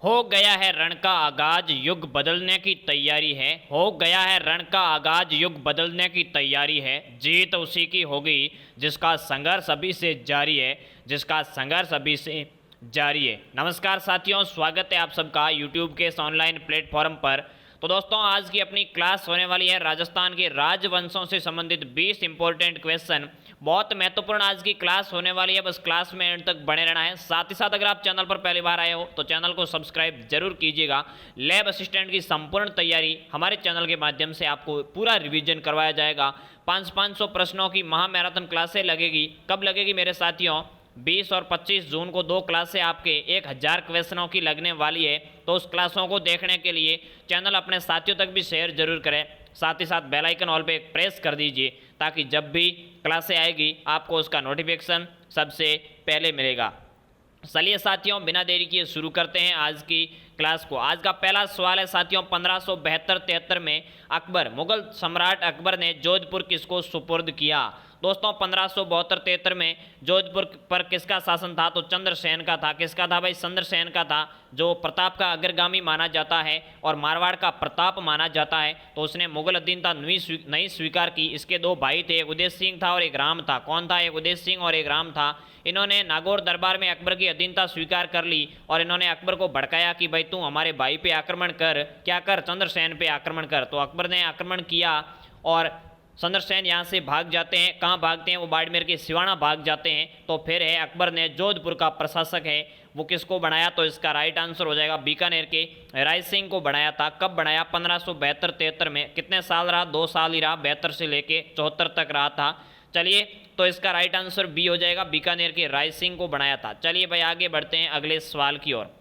हो गया है रण का आगाज, युग बदलने की तैयारी है। हो गया है रण का आगाज, युग बदलने की तैयारी है। जीत उसी की होगी जिसका संघर्ष अभी से जारी है, जिसका संघर्ष अभी से जारी है। नमस्कार साथियों, स्वागत है आप सबका यूट्यूब के इस ऑनलाइन प्लेटफॉर्म पर। तो दोस्तों, आज की अपनी क्लास होने वाली है राजस्थान के राजवंशों से संबंधित 20 इंपॉर्टेंट क्वेश्चन। बहुत महत्वपूर्ण आज की क्लास होने वाली है, बस क्लास में एंड तक बने रहना है। साथ ही साथ अगर आप चैनल पर पहली बार आए हो तो चैनल को सब्सक्राइब जरूर कीजिएगा। लैब असिस्टेंट की संपूर्ण तैयारी हमारे चैनल के माध्यम से आपको पूरा रिवीजन करवाया जाएगा। 500 प्रश्नों की महा मैराथन क्लासें लगेगी। कब लगेगी मेरे साथियों? 20 और 25 जून को 2 क्लासें आपके 1000 क्वेश्चनों की लगने वाली है। तो उस क्लासों को देखने के लिए चैनल अपने साथियों तक भी शेयर जरूर करें। साथ ही साथ बेल आइकन ऑल पे प्रेस कर दीजिए ताकि जब भी क्लासें आएगी आपको उसका नोटिफिकेशन सबसे पहले मिलेगा। चलिए साथियों, बिना देरी किए शुरू करते हैं आज की क्लास को। आज का पहला सवाल है साथियों, 1572-73 में अकबर, मुगल सम्राट अकबर ने जोधपुर किसको सुपुर्द किया? दोस्तों, 1572-73 में जोधपुर पर किसका शासन था? तो चंद्रसेन का था। किसका था भाई? चंद्रसेन का था, जो प्रताप का अग्रगामी माना जाता है और मारवाड़ का प्रताप माना जाता है। तो उसने मुगल अधीनता नहीं स्वीकार की। इसके 2 भाई थे, एक उदय सिंह था और एक राम था। कौन था? एक उदय सिंह और एक राम था। इन्होंने नागौर दरबार में अकबर की अधीनता स्वीकार कर ली और इन्होंने अकबर को भड़काया कि भाई तू हमारे भाई पे आक्रमण कर, क्या कर? चंद्रसेन पे आक्रमण कर। तो अकबर ने आक्रमण किया और चंद्रसेन यहाँ से भाग जाते हैं। कहाँ भागते हैं? वो बाड़मेर के सिवाना भाग जाते हैं। तो फिर है अकबर ने जोधपुर का प्रशासक है वो किसको बनाया? तो इसका राइट आंसर हो जाएगा बीकानेर के राय सिंह को बनाया था। कब बनाया? 1572-73 में। कितने साल रहा? 2 साल ही रहा, 72 से लेके 74 तक रहा था। चलिए, तो इसका राइट आंसर बी हो जाएगा, बीकानेर के राय सिंह को बनाया था। चलिए भाई, आगे बढ़ते हैं अगले सवाल की ओर।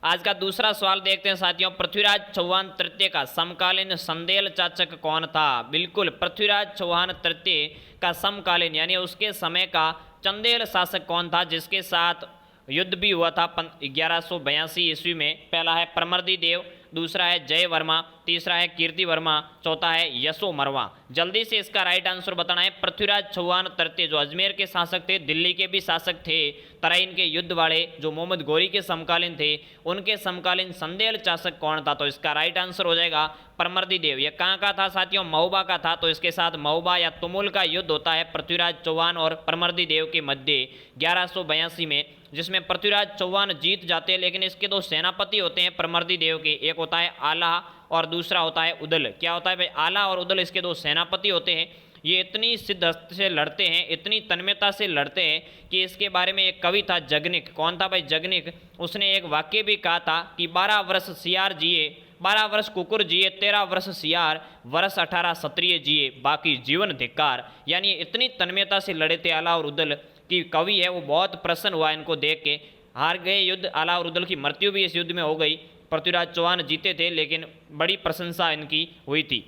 आज का दूसरा सवाल देखते हैं साथियों, पृथ्वीराज चौहान तृतीय का समकालीन संदेल शासक कौन था? बिल्कुल, पृथ्वीराज चौहान तृतीय का समकालीन यानी उसके समय का चंदेल शासक कौन था जिसके साथ युद्ध भी हुआ था 1182 ईस्वी में? पहला है परमर्दी देव, दूसरा है जय वर्मा, तीसरा है कीर्ति वर्मा, चौथा है यशो मरवा। जल्दी से इसका राइट आंसर बताना है। पृथ्वीराज चौहान तृतीय जो अजमेर के शासक थे, दिल्ली के भी शासक थे, तराइन के युद्ध वाले, जो मोहम्मद गोरी के समकालीन थे, उनके समकालीन संदेल शासक कौन था? तो इसका राइट आंसर हो जाएगा परमर्दी देव। यह कहाँ का था साथियों? महोबा का था। तो इसके साथ महोबा या तुमुल का युद्ध होता है पृथ्वीराज चौहान और परमर्दी देव के मध्य 1182 में, जिसमें पृथ्वीराज चौहान जीत जाते हैं। लेकिन इसके 2 सेनापति होते हैं परमर्दी देव के, एक होता है आला और दूसरा होता है उदल। क्या होता है भाई? आला और उदल इसके 2 सेनापति होते हैं। ये इतनी सिद्धहस्त से लड़ते हैं, इतनी तन्मयता से लड़ते हैं कि इसके बारे में एक कवि था जगनिक। कौन था भाई? जगनिक। उसने एक वाक्य भी कहा था कि 12 वर्ष सियार जिए, 12 वर्ष कुकुर जिए, 13 वर्ष सियार, वर्ष 18 क्षत्रिय जिए, बाकी जीवन धिक्कार। यानी इतनी तन्मयता से लड़े थे आला और उदल कि कवि है वो बहुत प्रसन्न हुआ इनको देख के। हार गए युद्ध, आला और उदल की मृत्यु भी इस युद्ध में हो गई। पृथ्वीराज चौहान जीते थे लेकिन बड़ी प्रशंसा इनकी हुई थी।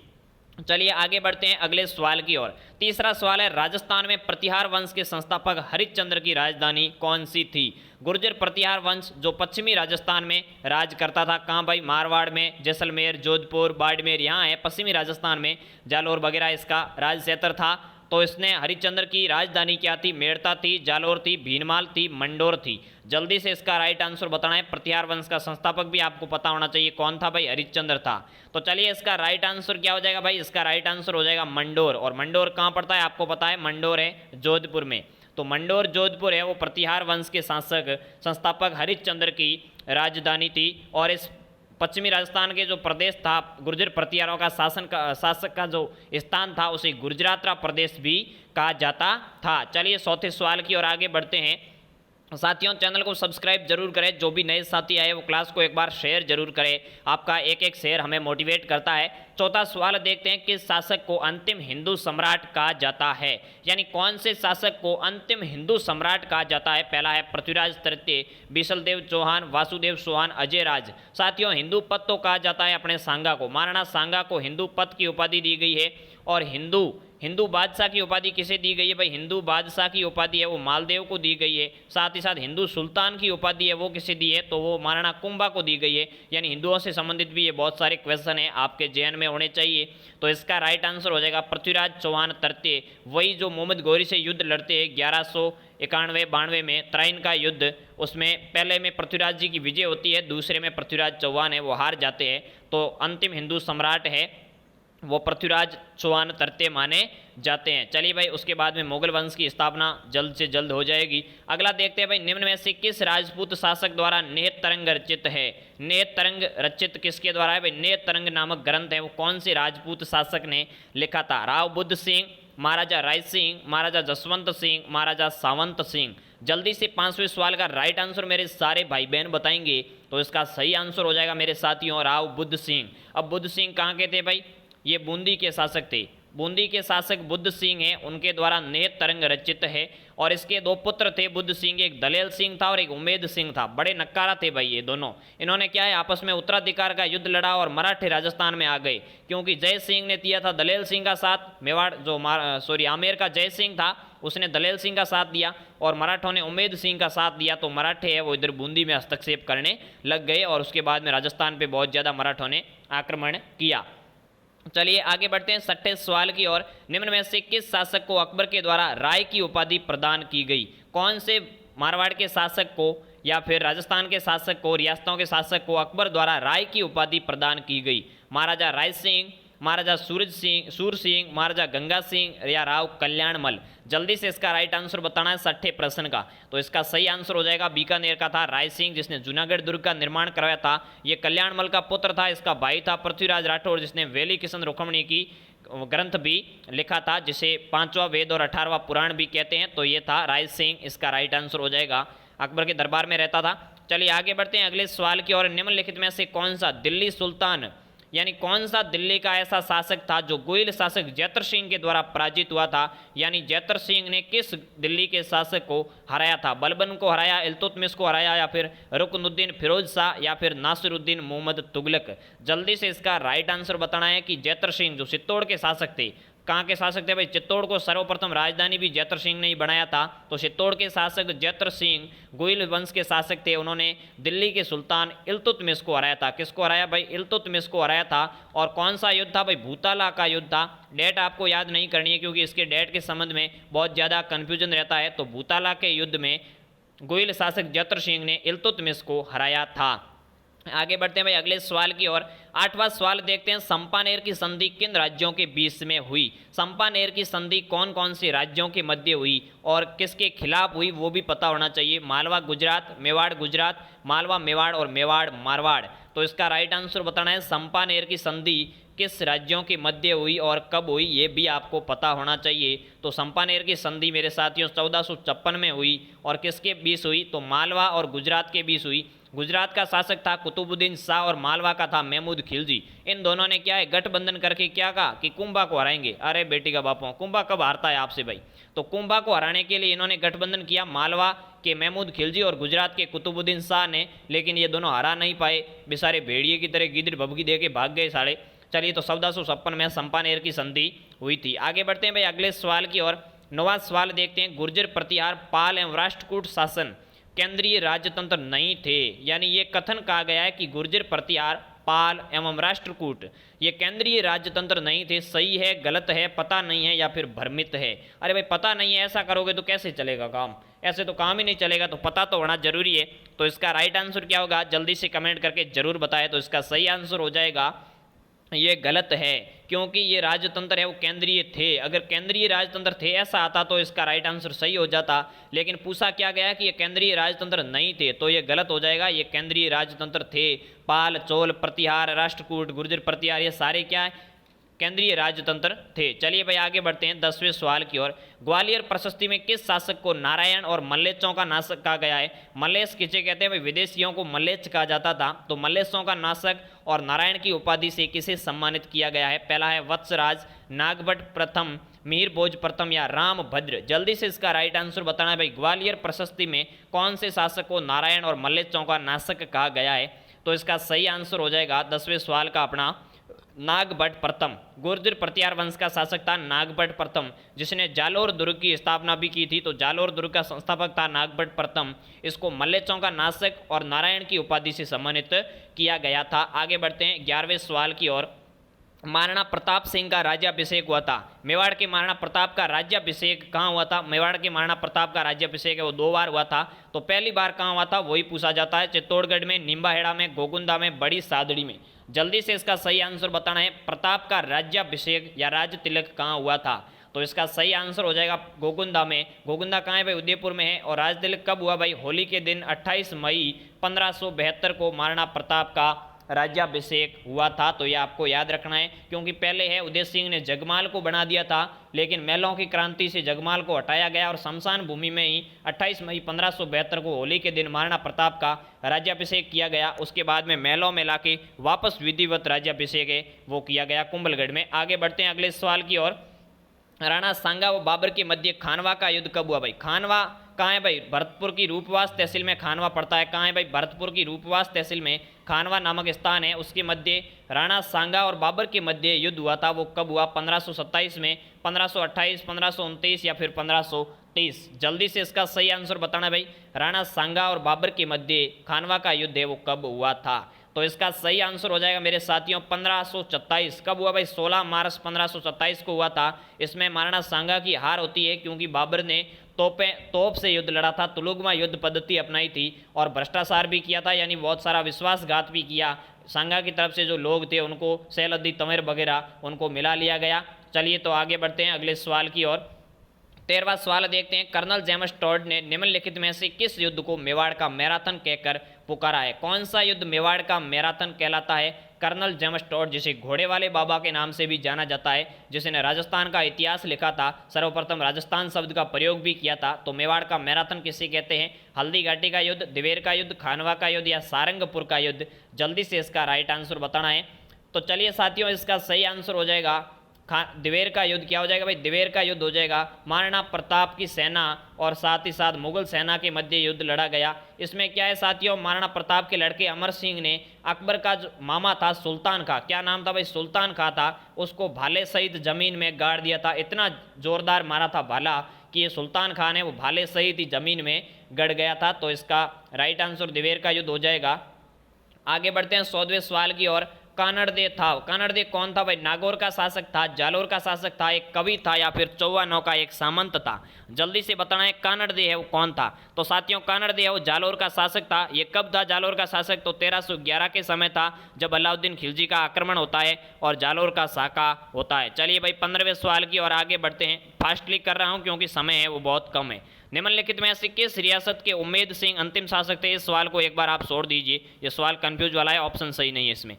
चलिए आगे बढ़ते हैं अगले सवाल की ओर। तीसरा सवाल है, राजस्थान में प्रतिहार वंश के संस्थापक हरिश्चंद्र की राजधानी कौन सी थी? गुर्जर प्रतिहार वंश जो पश्चिमी राजस्थान में राज करता था। कहाँ भाई? मारवाड़ में, जैसलमेर, जोधपुर, बाड़मेर, यहाँ है पश्चिमी राजस्थान में, जालोर वगैरह इसका राज क्षेत्र था। तो इसने हरिश्चंद्र की राजधानी क्या थी? मेड़ता थी, जालोर थी, भीनमाल थी, मंडोर थी। जल्दी से इसका राइट आंसर बताना है। प्रतिहार वंश का संस्थापक भी आपको पता होना चाहिए कौन था भाई? हरिश्चंद्र था। तो चलिए, इसका राइट आंसर क्या हो जाएगा भाई? इसका राइट आंसर हो जाएगा मंडोर। और मंडोर कहाँ पड़ता है आपको पता है? मंडोर है जोधपुर में। तो मंडोर जोधपुर है वो प्रतिहार वंश के शासक संस्थापक हरिश्चंद्र की राजधानी थी। और इस पश्चिमी राजस्थान के जो प्रदेश था, गुर्जर प्रतिहारों का शासक का जो स्थान था, उसे गुर्जरात्रा प्रदेश भी कहा जाता था। चलिए चौथे सवाल की ओर आगे बढ़ते हैं साथियों। चैनल को सब्सक्राइब जरूर करें। जो भी नए साथी आए वो क्लास को एक बार शेयर जरूर करें। आपका एक एक शेयर हमें मोटिवेट करता है। चौथा सवाल देखते हैं, किस शासक को अंतिम हिंदू सम्राट कहा जाता है? यानी कौन से शासक को अंतिम हिंदू सम्राट कहा जाता है? पहला है पृथ्वीराज तृतीय, बिशलदेव चौहान, वासुदेव चौहान, अजय राज। साथियों, हिंदू पद तो कहा जाता है अपने सांगा को। महाराणा सांगा को हिंदू पद की उपाधि दी गई है। और हिंदू बादशाह की उपाधि किसे दी गई है भाई? हिंदू बादशाह की उपाधि है वो मालदेव को दी गई है। साथ ही साथ हिंदू सुल्तान की उपाधि है वो किसे दी है? तो वो महाराणा कुंभा को दी गई है। यानी हिंदुओं से संबंधित भी ये बहुत सारे क्वेश्चन हैं आपके जेएन में होने चाहिए। तो इसका राइट आंसर हो जाएगा पृथ्वीराज चौहान तृतीय, वही जो मोहम्मद गौरी से युद्ध लड़ते हैं 91-92 में त्राइन का युद्ध, उसमें पहले में पृथ्वीराज जी की विजय होती है, दूसरे में पृथ्वीराज चौहान है वो हार जाते हैं। तो अंतिम हिंदू सम्राट है वो पृथ्वीराज चौहान तृतीय माने जाते हैं। चलिए भाई, उसके बाद में मुगल वंश की स्थापना जल्द से जल्द हो जाएगी। अगला देखते हैं भाई, निम्न में से किस राजपूत शासक द्वारा नेत तरंग रचित है? नेत तरंग रचित किसके द्वारा है भाई? नेत तरंग नामक ग्रंथ है वो कौन से राजपूत शासक ने लिखा था? राव बुद्ध सिंह, महाराजा राय सिंह, महाराजा जसवंत सिंह, महाराजा सावंत सिंह। जल्दी से 5वें सवाल का राइट आंसर मेरे सारे भाई बहन बताएंगे तो इसका सही आंसर हो जाएगा मेरे साथियों राव बुद्ध सिंह। अब बुद्ध सिंह कहाँ के थे भाई? ये बूंदी के शासक थे। बूंदी के शासक बुद्ध सिंह हैं, उनके द्वारा नेत तरंग रचित है। और इसके दो पुत्र थे बुद्ध सिंह, एक दलेल सिंह था और एक उमेद सिंह था। बड़े नक्कारा थे भाई ये दोनों। इन्होंने क्या है, आपस में उत्तराधिकार का युद्ध लड़ा और मराठे राजस्थान में आ गए, क्योंकि जय सिंह ने दिया था दलेल सिंह का साथ। मेवाड़ जो आमेर का जय सिंह था उसने दलेल सिंह का साथ दिया और मराठों ने उमेद सिंह का साथ दिया। तो मराठे है वो इधर बूंदी में हस्तक्षेप करने लग गए और उसके बाद में राजस्थान पे बहुत ज़्यादा मराठों ने आक्रमण किया। चलिए आगे बढ़ते हैं 6ठे सवाल की ओर। निम्न में से किस शासक को अकबर के द्वारा राय की उपाधि प्रदान की गई? कौन से मारवाड़ के शासक को या फिर राजस्थान के शासक को, रियासतों के शासक को अकबर द्वारा राय की उपाधि प्रदान की गई? महाराजा राय सिंह, महाराजा सूर सिंह, महाराजा गंगा सिंह या राव कल्याणमल। जल्दी से इसका राइट आंसर बताना है 6ठे प्रश्न का। तो इसका सही आंसर हो जाएगा बीकानेर का था राय सिंह, जिसने जूनागढ़ दुर्ग का निर्माण करवाया था। ये कल्याणमल का पुत्र था, इसका भाई था पृथ्वीराज राठौर, जिसने वेली किशन रुक्मणी की ग्रंथ भी लिखा था, जिसे 5वां वेद और 18वां पुराण भी कहते हैं। तो ये था राय सिंह, इसका राइट आंसर हो जाएगा। अकबर के दरबार में रहता था। चलिए आगे बढ़ते हैं अगले सवाल की ओर। निम्नलिखित में से कौन सा दिल्ली सुल्तान यानी कौन सा दिल्ली का ऐसा शासक था जो गोयल शासक जैतर सिंह के द्वारा पराजित हुआ था? यानी जैतर सिंह ने किस दिल्ली के शासक को हराया था? बलबन को हराया, इल्तुतमिश को हराया, या फिर रुकनुद्दीन फिरोज शाह, या फिर नासिरुद्दीन मोहम्मद तुगलक? जल्दी से इसका राइट आंसर बताना है कि जैतर सिंह जो चित्तौड़ के शासक थे, कहाँ के शासक थे भाई? चित्तौड़ को सर्वप्रथम राजधानी भी जैतर सिंह ने ही बनाया था। तो चित्तौड़ के शासक जैतर सिंह गोयल वंश के शासक थे। उन्होंने दिल्ली के सुल्तान इल्तुतमिश को हराया था। किसको हराया भाई? इल्तुतमिश को हराया था। और कौन सा युद्ध था भाई? भूताला का युद्ध था। डेट आपको याद नहीं करनी है क्योंकि इसके डेट के संबंध में बहुत ज़्यादा कन्फ्यूजन रहता है। तो भूताला के युद्ध में गोयल शासक जैतर सिंह ने इल्तुतमिश को हराया था। आगे बढ़ते हैं भाई अगले सवाल की ओर। 8वां सवाल देखते हैं, चंपानेर की संधि किन राज्यों के बीच में हुई? चंपानेर की संधि कौन कौन से राज्यों के मध्य हुई और किसके खिलाफ हुई वो भी पता होना चाहिए। मालवा गुजरात, मेवाड़ गुजरात, मालवा मेवाड़ और मेवाड़ मारवाड़। तो इसका राइट आंसर बताना है चंपानेर की संधि किस राज्यों के मध्य हुई और कब हुई ये भी आपको पता होना चाहिए। तो चंपानेर की संधि मेरे साथियों 1456 में हुई और किसके बीच हुई? तो मालवा और गुजरात के बीच हुई। गुजरात का शासक था कुतुबुद्दीन शाह और मालवा का था महमूद खिलजी। इन दोनों ने क्या है, गठबंधन करके क्या कहा कि कुंभा को हराएंगे। अरे बेटी का बापों, कुंभा कब हारता है आपसे भाई? तो कुंभा को हराने के लिए इन्होंने गठबंधन किया, मालवा के महमूद खिलजी और गुजरात के कुतुबुद्दीन शाह ने। लेकिन ये दोनों हरा नहीं पाए, बेचारे भेड़िए की तरह गिदड़ भभगी दे के भाग गए साढ़े। चलिए, तो 1456 में चंपानेर की संधि हुई थी। आगे बढ़ते हैं भाई अगले सवाल की ओर। 9वां सवाल देखते हैं, गुर्जर प्रतिहार, पाल एवं राष्ट्रकूट शासन केंद्रीय राजतंत्र नहीं थे। यानी ये कथन कहा गया है कि गुर्जर प्रतिहार, पाल एवं राष्ट्रकूट ये केंद्रीय राजतंत्र नहीं थे। सही है, गलत है, पता नहीं है या फिर भ्रमित है? अरे भाई पता नहीं है, ऐसा करोगे तो कैसे चलेगा काम? ऐसे तो काम ही नहीं चलेगा, तो पता तो होना जरूरी है। तो इसका राइट आंसर क्या होगा? जल्दी से कमेंट करके जरूर बताएं। तो इसका सही आंसर हो जाएगा ये गलत है, क्योंकि ये राजतंत्र है वो केंद्रीय थे। अगर केंद्रीय राजतंत्र थे ऐसा आता तो इसका राइट आंसर सही हो जाता, लेकिन पूछा क्या गया कि ये केंद्रीय राजतंत्र नहीं थे, तो ये गलत हो जाएगा। ये केंद्रीय राजतंत्र थे। पाल, चोल, प्रतिहार, राष्ट्रकूट, गुर्जर प्रतिहार ये सारे क्या है, केंद्रीय राजतंत्र थे। चलिए भाई आगे बढ़ते हैं 10वें सवाल की ओर। ग्वालियर प्रशस्ति में किस शासक को नारायण और मल्लेशों का नाशक कहा गया है? मल्लेश किसे कहते हैं भाई? विदेशियों को मल्लेश कहा जाता था। तो मल्लेशों का नाशक और नारायण की उपाधि से किसे सम्मानित किया गया है? पहला है वत्सराज, नागभट्ट प्रथम, मीर भोज प्रथम या रामभद्र। जल्दी से इसका राइट आंसर बताना है भाई। ग्वालियर प्रशस्ति में कौन से शासक को नारायण और मल्लेशों का नाशक कहा गया है? तो इसका सही आंसर हो जाएगा 10वें सवाल का अपना नागभट्ट प्रथम। गुर्जर प्रतिहार वंश का शासक था नागभट्ट प्रथम, जिसने जालोर दुर्ग की स्थापना भी की थी। तो जालोर दुर्ग का संस्थापक था नागभट्ट प्रथम। इसको मल्लेशों का नाशक और नारायण की उपाधि से सम्मानित किया गया था। आगे बढ़ते हैं 11वें सवाल की ओर। महाराणा प्रताप सिंह का राज्याभिषेक हुआ था। मेवाड़ के महाराणा प्रताप का राज्याभिषेक कहाँ हुआ था? मेवाड़ के महाराणा प्रताप का राज्याभिषेक है वो 2 बार हुआ था। तो पहली बार कहाँ हुआ था वही पूछा जाता है, चित्तौड़गढ़ में, निम्बाहेड़ा में, गोगुंदा में, बड़ी सादड़ी में। जल्दी से इसका सही आंसर बताना है, प्रताप का राज्याभिषेक या राज तिलक कहाँ हुआ था? तो इसका सही आंसर हो जाएगा गोगुंदा में। गोगुंदा कहाँ है भाई? उदयपुर में है। और राज तिलक कब हुआ भाई? होली के दिन 28 मई 1572 को महाराणा प्रताप का राज्याभिषेक हुआ था। तो यह आपको याद रखना है, क्योंकि पहले है उदय सिंह ने जगमाल को बना दिया था, लेकिन महलों की क्रांति से जगमाल को हटाया गया और शमशान भूमि में ही 28 मई 1572 को होली के दिन महाराणा प्रताप का राज्याभिषेक किया गया। उसके बाद में महलों में लाके वापस विधिवत राज्याभिषेक है वो किया गया कुंभलगढ़ में। आगे बढ़ते हैं अगले सवाल की ओर। राणा सांगा व बाबर के मध्य खानवा का युद्ध कब हुआ भाई? खानवा कहाँ है भाई? भरतपुर की रूपवास तहसील में खानवा पड़ता है। कहाँ है भाई? भरतपुर की रूपवास तहसील में खानवा नामक स्थान है। उसके मध्य राणा सांगा और बाबर के मध्य युद्ध हुआ था। वो कब हुआ? 1527 में, 1528, 1529 या फिर 1530। जल्दी से इसका सही आंसर बताना भाई। राणा सांगा और बाबर के मध्य खानवा का युद्ध है वो कब हुआ था? तो इसका सही आंसर हो जाएगा मेरे साथियों 1527। कब हुआ भाई? 16 मार्च 1527 को हुआ था। इसमें महाराणा सांगा की हार होती है, क्योंकि बाबर ने तोप से युद्ध लड़ा था, तुलुगमा युद्ध पद्धति अपनाई थी और भ्रष्टाचार भी किया था, यानी बहुत सारा विश्वासघात भी किया। सांगा की तरफ से जो लोग थे उनको सैलुद्दीन तंवर वगैरह उनको मिला लिया गया। चलिए तो आगे बढ़ते हैं अगले सवाल की ओर। 13वां सवाल देखते हैं। कर्नल जेम्स टॉड ने निम्नलिखित में से किस युद्ध को मेवाड़ का मैराथन कहकर पुकारा है? कौन सा युद्ध मेवाड़ का मैराथन कहलाता है? कर्नल जेम्स टॉड, जिसे घोड़े वाले बाबा के नाम से भी जाना जाता है, जिसने राजस्थान का इतिहास लिखा था, सर्वप्रथम राजस्थान शब्द का प्रयोग भी किया था। तो मेवाड़ का मैराथन किसे कहते हैं? हल्दी घाटी का युद्ध, दिवेर का युद्ध, खानवा का युद्ध या सारंगपुर का युद्ध? जल्दी से इसका राइट आंसर बताना है। तो चलिए साथियों, इसका सही आंसर हो जाएगा दिवेर का युद्ध। क्या हो जाएगा भाई? दिवेर का युद्ध हो जाएगा। महाराणा प्रताप की सेना और साथ ही साथ मुगल सेना के मध्य युद्ध लड़ा गया। इसमें क्या है साथियों, महाराणा प्रताप के लड़के अमर सिंह ने अकबर का जो मामा था सुल्तान खां, क्या नाम था भाई? सुल्तान खां था, उसको भाले सहित जमीन में गाड़ दिया था। इतना जोरदार मारा था भाला कि ये सुल्तान खां ने वो भाले सहित ही जमीन में गड़ गया था। तो इसका राइट आंसर दिवेर का युद्ध हो जाएगा। आगे बढ़ते हैं 14वें सवाल की ओर। कानड़दे था, कानड़दे कौन था भाई? नागौर का शासक था, जालोर का शासक था, एक कवि था या फिर चौवानों का एक सामंत था? जल्दी से बताना है कानड़दे है वो कौन था? तो साथियों कानड़दे है वो जालोर का शासक था। ये कब था जालोर का शासक? तो 1311 के समय था, जब अलाउद्दीन खिलजी का आक्रमण होता है और जालोर का साका होता है। चलिए भाई 15वें सवाल की ओर आगे बढ़ते हैं। फास्टली कर रहा हूँ क्योंकि समय है वो बहुत कम है। निम्नलिखित में से किस रियासत के उम्मेद सिंह अंतिम शासक थे? इस सवाल को एक बार आप छोड़ दीजिए, ये सवाल कंफ्यूज वाला है, ऑप्शन सही नहीं है इसमें।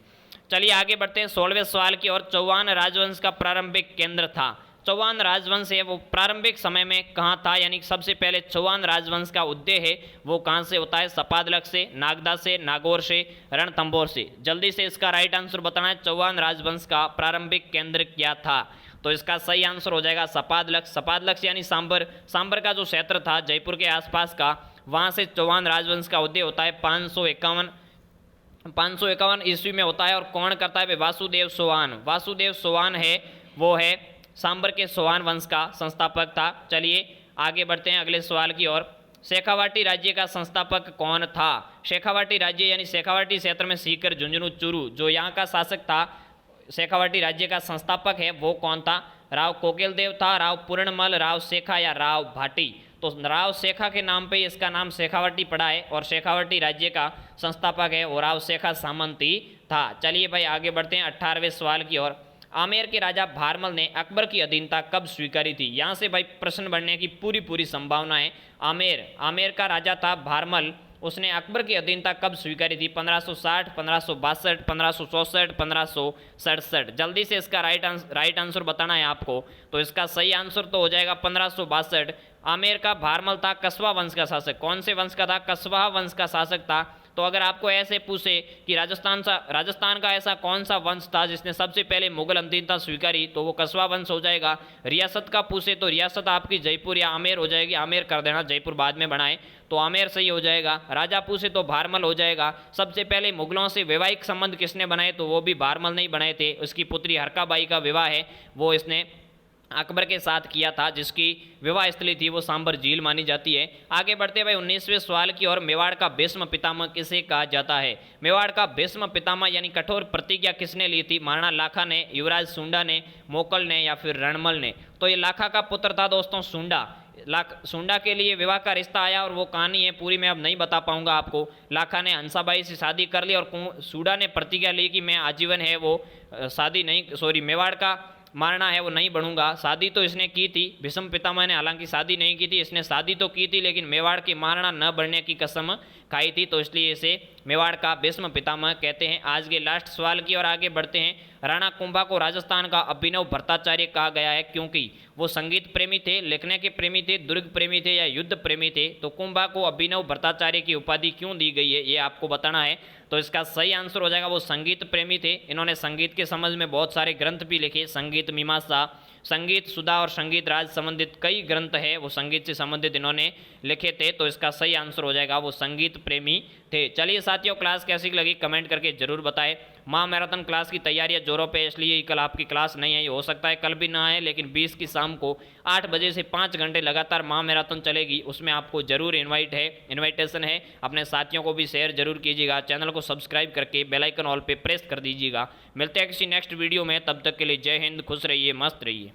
चलिए आगे बढ़ते हैं 16वें सवाल की ओर। चौहान राजवंश का प्रारंभिक केंद्र था। चौहान राजवंश है वो प्रारंभिक समय में कहाँ था? यानी सबसे पहले चौहान राजवंश का उदय है वो कहाँ से होता है? सपादलक से, नागदा से, नागौर से, रणथंभौर से? जल्दी से इसका राइट आंसर बताना है। चौहान राजवंश का प्रारंभिक केंद्र क्या था? तो इसका सही आंसर हो जाएगा सपादलक। सपादलक यानी सांबर, सांबर का जो क्षेत्र था जयपुर के आसपास का, वहाँ से चौहान राजवंश का उदय होता है। 551 ईस्वी में होता है। और कौन करता है? वासुदेव चौहान। वासुदेव चौहान है वो है सांबर के चौहान वंश का संस्थापक था। चलिए आगे बढ़ते हैं अगले सवाल की ओर। शेखावाटी राज्य का संस्थापक कौन था? शेखावाटी राज्य यानी शेखावाटी क्षेत्र में सीकर, झुंझुनू, चूरू, जो यहाँ का शासक था, शेखावाटी राज्य का संस्थापक है वो कौन था? राव कोकिलदेव था, राव पूर्णमल, राव शेखा या राव भाटी? तो राव शेखा के नाम पे इसका नाम शेखावाटी पड़ा है और शेखावाटी राज्य का संस्थापक है वो राव शेखा सामंती था। चलिए भाई आगे बढ़ते हैं 18वें सवाल की ओर। आमेर के राजा भारमल ने अकबर की अधीनता कब स्वीकारी थी? यहाँ से भाई प्रश्न बनने की पूरी संभावना है। आमेर का राजा था भारमल, उसने अकबर की अधीनता कब स्वीकारी थी? 1560, 1562, 1564, 1567? जल्दी से इसका राइट आंसर बताना है आपको। तो इसका सही आंसर तो हो जाएगा 1562। आमेर का भारमल था कस्बा वंश का शासक। कौन से वंश का था? कस्बा वंश का शासक था। तो अगर आपको ऐसे पूछे कि राजस्थान का ऐसा कौन सा वंश था जिसने सबसे पहले मुगल अधीनता स्वीकारी, तो वो कस्बा वंश हो जाएगा। रियासत का पूछे तो रियासत आपकी जयपुर या आमेर हो जाएगी। आमेर कर देना, जयपुर बाद में बनाए, तो आमेर सही हो जाएगा। राजा पूछे तो भारमल हो जाएगा। सबसे पहले मुगलों से वैवाहिक संबंध किसने बनाए? तो वो भी भारमल नहीं बनाए थे। उसकी पुत्री हरकाबाई का विवाह है वो इसने अकबर के साथ किया था, जिसकी विवाह स्थली थी वो सांबर झील मानी जाती है। आगे बढ़ते भाई 19वें सवाल की ओर, मेवाड़ का भीष्म पितामह किसे कहा जाता है? मेवाड़ का भीष्म पितामह यानी कठोर प्रतिज्ञा किसने ली थी? महाराणा लाखा ने, युवराज सुंडा ने, मोकल ने या फिर रणमल ने? तो ये लाखा का पुत्र था दोस्तों सुंडा। सुंडा के लिए विवाह का रिश्ता आया और वो कहानी है पूरी, मैं अब नहीं बता पाऊंगा आपको। लाखा ने हंसाबाई से शादी कर ली और सुंडा ने प्रतिज्ञा ली कि मैं आजीवन है वो शादी नहीं, सॉरी, मेवाड़ का मारना है वो नहीं बनूंगा। शादी तो इसने की थी, भीष्म पितामह ने हालांकि शादी नहीं की थी, इसने शादी तो की थी लेकिन मेवाड़ की मारना न बढ़ने की कसम खाई थी, तो इसलिए इसे मेवाड़ का भीष्म पितामह कहते हैं। आज के लास्ट सवाल की ओर आगे बढ़ते हैं। राणा कुंभा को राजस्थान का अभिनव भट्टाचार्य कहा गया है क्योंकि वो संगीत प्रेमी थे, लिखने के प्रेमी थे, दुर्ग प्रेमी थे या युद्ध प्रेमी थे? तो कुंभा को अभिनव भट्टाचार्य की उपाधि क्यों दी गई है ये आपको बताना है। तो इसका सही आंसर हो जाएगा वो संगीत प्रेमी थे। इन्होंने संगीत के संबंध में बहुत सारे ग्रंथ भी लिखे, संगीत मीमांसा, संगीत सुधा और संगीत राज संबंधित कई ग्रंथ है वो संगीत से संबंधित इन्होंने लिखे थे। तो इसका सही आंसर हो जाएगा वो संगीत प्रेमी थे। चलिए साथियों, क्लास कैसी लगी कमेंट करके जरूर बताएं। माँ मैराथन क्लास की तैयारियां जोरों पे, इसलिए कल आपकी क्लास नहीं आई, हो सकता है कल भी ना आए, लेकिन 20 की शाम को 8 बजे से 5 घंटे लगातार माँ मैराथन चलेगी, उसमें आपको जरूर इन्विटेशन है। अपने साथियों को भी शेयर जरूर कीजिएगा, चैनल को सब्सक्राइब करके बेल आइकन ऑल पे प्रेस कर दीजिएगा। मिलते हैं किसी नेक्स्ट वीडियो में, तब तक के लिए जय हिंद, खुश रहिए, मस्त रहिए।